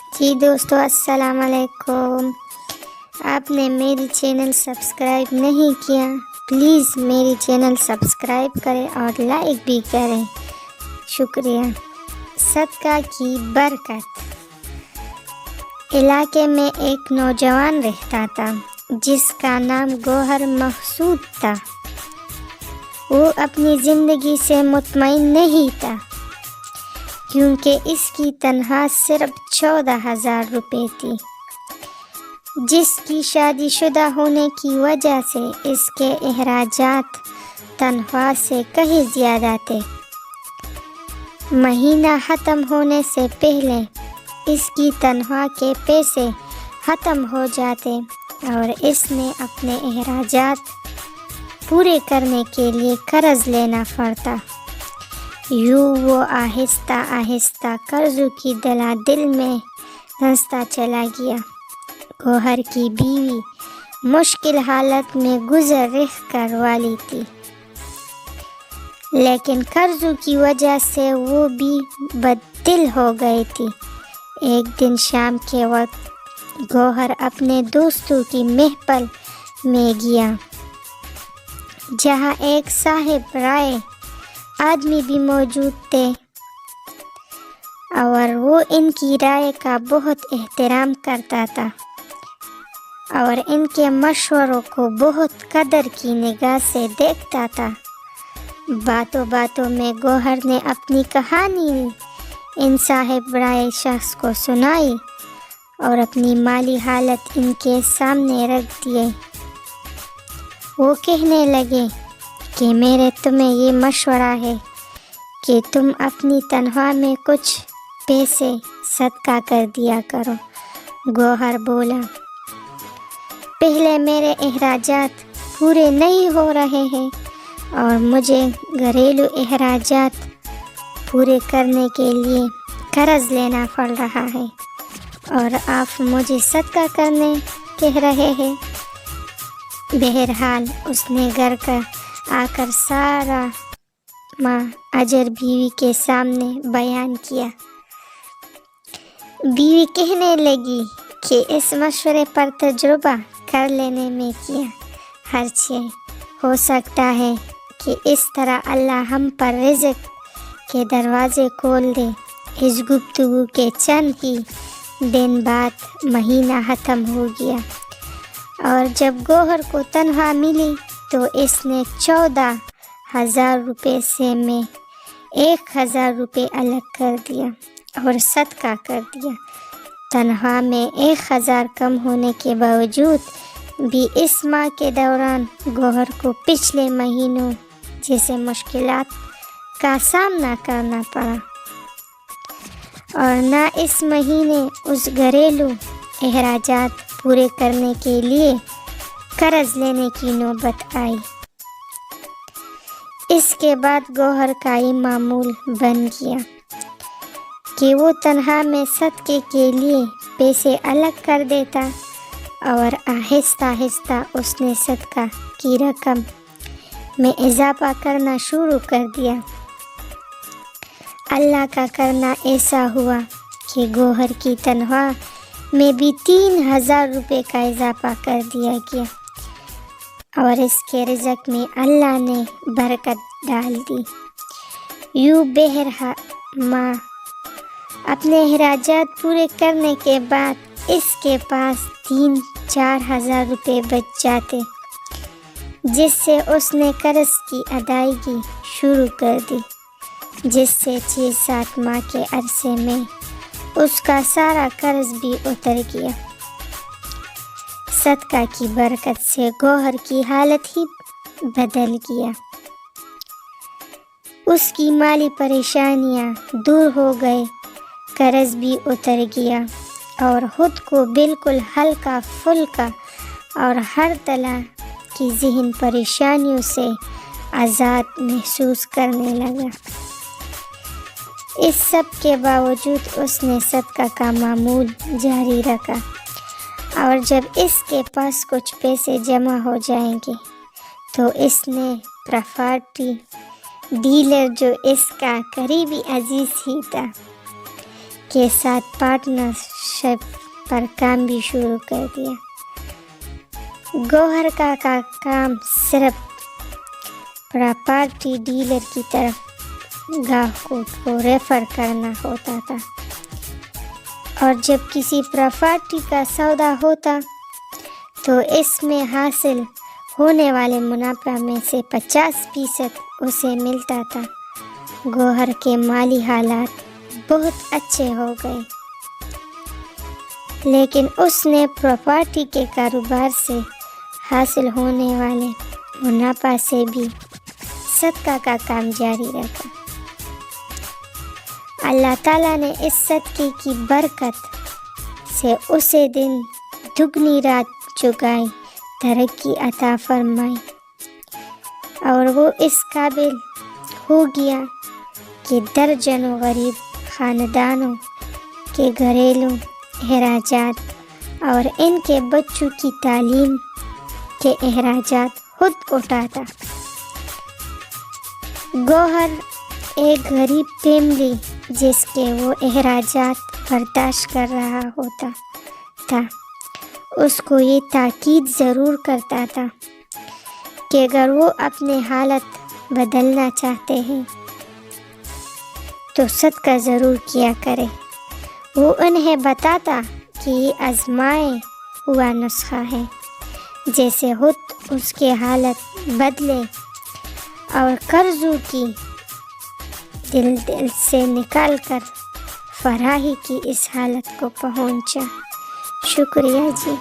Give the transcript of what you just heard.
جی دوستو السلام علیکم۔ آپ نے میری چینل سبسکرائب نہیں کیا، پلیز میری چینل سبسکرائب کریں اور لائک بھی کریں، شکریہ۔ صدقہ کی برکت۔ علاقے میں ایک نوجوان رہتا تھا جس کا نام گوہر محسود تھا۔ وہ اپنی زندگی سے مطمئن نہیں تھا کیونکہ اس کی تنخواہ صرف 14,000 روپے تھی، جس کی شادی شدہ ہونے کی وجہ سے اس کے اخراجات تنخواہ سے کہیں زیادہ تھے۔ مہینہ ختم ہونے سے پہلے اس کی تنخواہ کے پیسے ختم ہو جاتے اور اس نے اپنے اخراجات پورے کرنے کے لیے قرض لینا پڑتا۔ یوں وہ آہستہ آہستہ قرضوں کی دلادل میں دھنستا چلا گیا۔ گوہر کی بیوی مشکل حالت میں گزر رہ والی تھی، لیکن قرضوں کی وجہ سے وہ بھی بددل ہو گئی تھی۔ ایک دن شام کے وقت گوہر اپنے دوستوں کی محفل میں گیا، جہاں ایک صاحب رائے آدمی بھی موجود تھے اور وہ ان کی رائے کا بہت احترام کرتا تھا اور ان کے مشوروں کو بہت قدر کی نگاہ سے دیکھتا تھا۔ باتوں باتوں میں گوہر نے اپنی کہانی ان صاحب رائے شخص کو سنائی اور اپنی مالی حالت ان کے سامنے رکھ دیے۔ وہ کہنے لگے کہ میرے تمہیں یہ مشورہ ہے کہ تم اپنی تنخواہ میں کچھ پیسے صدقہ کر دیا کرو۔ گوہر بولا، پہلے میرے اخراجات پورے نہیں ہو رہے ہیں اور مجھے گھریلو اخراجات پورے کرنے کے لیے قرض لینا پڑ رہا ہے اور آپ مجھے صدقہ کرنے کہہ رہے ہیں۔ بہرحال اس نے گھر کا آ کر سارا اجر بیوی کے سامنے بیان کیا۔ بیوی کہنے لگی کہ اس مشورے پر تجربہ کر لینے میں کیا حرج ہے، ہو سکتا ہے کہ اس طرح اللہ ہم پر رزق کے دروازے کھول دے۔ اس گفتگو کے چند ہی دن بعد مہینہ ختم ہو گیا اور جب گوہر کو تنخواہ ملی تو اس نے 14,000 روپے سے میں 1,000 روپے الگ کر دیا اور صدقہ کر دیا۔ تنخواہ میں 1,000 کم ہونے کے باوجود بھی اس ماہ کے دوران گوہر کو پچھلے مہینوں جیسے مشکلات کا سامنا کرنا پڑا اور نہ اس مہینے اس گھریلو اخراجات پورے کرنے کے لیے قرض لینے کی نوبت آئی۔ اس کے بعد گوہر کا یہ معمول بن گیا کہ وہ تنخواہ میں صدقے کے لیے پیسے الگ کر دیتا اور آہستہ آہستہ اس نے صدقہ کی رقم میں اضافہ کرنا شروع کر دیا۔ اللہ کا کرنا ایسا ہوا کہ گوہر کی تنخواہ میں بھی 3,000 روپے کا اضافہ کر دیا گیا اور اس کے رزق میں اللہ نے برکت ڈال دی۔ یوں ماہ اپنے اخراجات پورے کرنے کے بعد اس کے پاس 3-4 ہزار روپے بچ جاتے، جس سے اس نے قرض کی ادائیگی شروع کر دی، جس سے 6-7 ماہ کے عرصے میں اس کا سارا قرض بھی اتر گیا۔ صدقہ کی برکت سے گوہر کی حالت ہی بدل گیا۔ اس کی مالی پریشانیاں دور ہو گئے، قرض بھی اتر گیا اور خود کو بالکل ہلکا پھلکا اور ہر طرح کی ذہن پریشانیوں سے آزاد محسوس کرنے لگا۔ اس سب کے باوجود اس نے صدقہ کا معمول جاری رکھا اور جب اس کے پاس کچھ پیسے جمع ہو جائیں گے تو اس نے پراپرٹی ڈیلر، جو اس کا قریبی عزیز ہی تھا، کے ساتھ پارٹنر شپ پر کام بھی شروع کر دیا۔ گوہر کا کام صرف پراپرٹی ڈیلر کی طرف گاہکوں کو ریفر کرنا ہوتا تھا، اور جب کسی پراپرٹی کا سودا ہوتا تو اس میں حاصل ہونے والے منافع میں سے 50% اسے ملتا تھا۔ گوہر کے مالی حالات بہت اچھے ہو گئے، لیکن اس نے پراپرٹی کے کاروبار سے حاصل ہونے والے منافع سے بھی صدقہ کا کام جاری رکھا۔ اللہ تعالیٰ نے اس صدقے کی برکت سے اسے دن دگنی رات چوگائی ترقی عطا فرمائی، اور وہ اس قابل ہو گیا کہ درجنوں غریب خاندانوں کے گھریلو اخراجات اور ان کے بچوں کی تعلیم کے اخراجات خود اٹھاتا۔ گوہر ایک غریب فیملی جس کے وہ اخراجات برداشت کر رہا ہوتا تھا، اس کو یہ تاکید ضرور کرتا تھا کہ اگر وہ اپنے حالت بدلنا چاہتے ہیں تو صدقہ ضرور کیا کرے۔ وہ انہیں بتاتا کہ یہ آزمائے ہوا نسخہ ہے، جیسے خود اس کے حالت بدلے اور قرضوں کی دل سے نکال کر فراہی کی اس حالت کو پہنچا۔ شکریہ جی۔